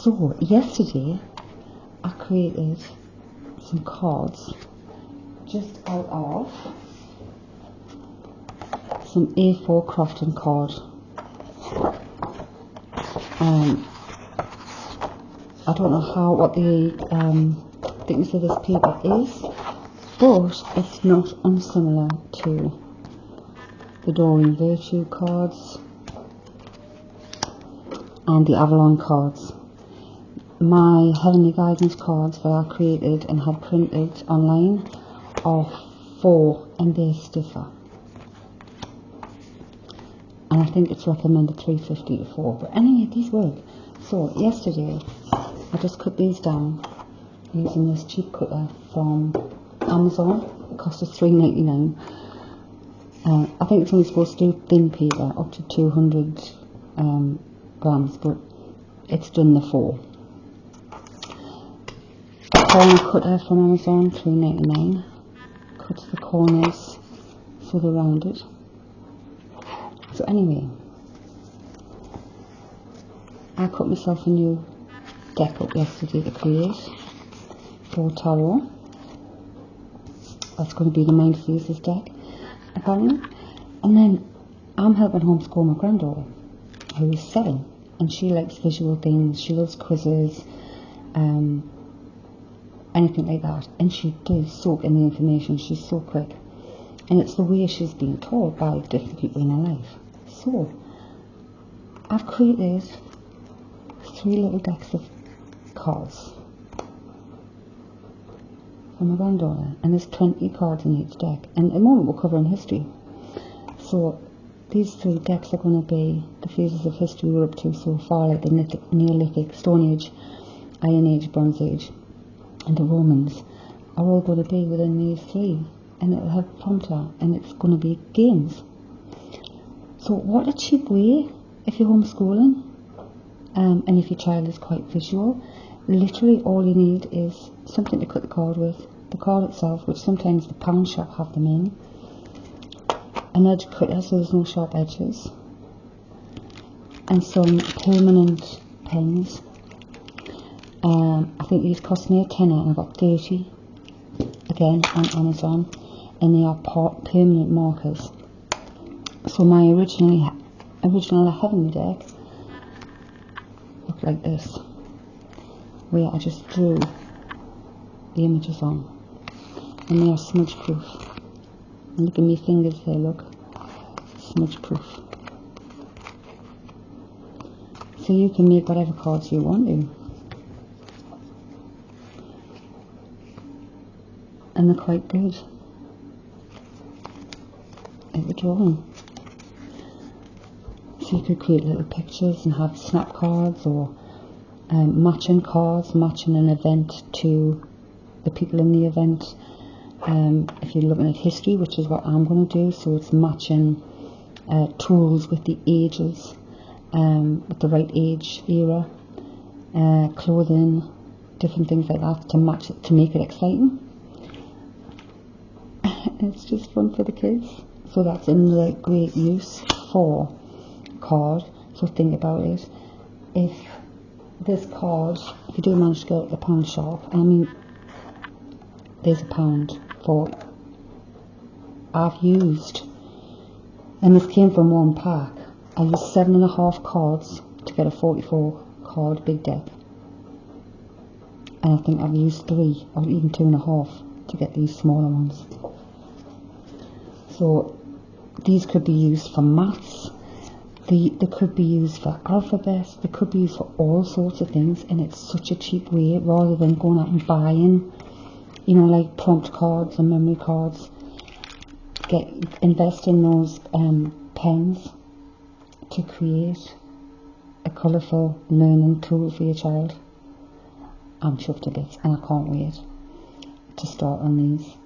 So yesterday I created some cards just out of some A4 crafting card. I don't know what the thickness of this paper is, but it's not unsimilar to the Doreen Virtue cards and the Avalon cards. My Heavenly Guidance cards that I created and had printed online are 4 and they're stiffer. And I think it's recommended 350 to 4, but anyway, these work. So yesterday I just cut these down using this cheap cutter from Amazon. It cost us $3.99. I think it's only supposed to do thin paper up to 200 grams, but it's done the 4. Corner cutter from Amazon, $3.99. Cuts the corners so they're rounded. So anyway, I cut myself a new deck up yesterday to create for tarot. That's going to be the Mind Freezes deck, apparently. And then I'm helping homeschool my granddaughter, who is 7, and she likes visual things. She loves quizzes, anything like that, and she does soak in the information. She's so quick, and it's the way she's being taught by different people in her life. So I've created 3 little decks of cards for my granddaughter, and there's 20 cards in each deck, and at the moment we're covering history. So these 3 decks are going to be the phases of history we're up to so far, like the Neolithic, Stone Age, Iron Age, Bronze Age, and the Romans are all going to be within these 3, and it'll have prompter, and it's going to be games. So what a cheap way if you're homeschooling, and if your child is quite visual. Literally all you need is something to cut the card with, the card itself, which sometimes the pound shop have them in, an edge cutter so there's no sharp edges, and some permanent pens. I think these cost me a tenner, and I got 30 again on Amazon, and they are permanent markers. So my original Heavenly deck looked like this, where I just drew the images on, and they are smudge proof. And look at my fingers there, look, smudge proof. So you can make whatever cards you want to, and they're quite good at the drawing. So you could create little pictures and have snap cards, or matching cards, matching an event to the people in the event. If you're looking at history, which is what I'm going to do, so it's matching tools with the ages, with the right age era, clothing, different things like that to match it, to make it exciting. It's just fun for the kids. So that's another great use for card. So think about it. If this card, if you do manage to go to the pound shop, I mean, there's a pound for it. I've used, and this came from one pack, I used 7.5 cards to get a 44 card big deck, and I think I've used 3 or even 2.5 to get these smaller ones. So these could be used for maths, they could be used for alphabets, they could be used for all sorts of things, and it's such a cheap way, rather than going out and buying, you know, like prompt cards and memory cards. Invest in those pens to create a colourful learning tool for your child. I'm chuffed to bits, and I can't wait to start on these.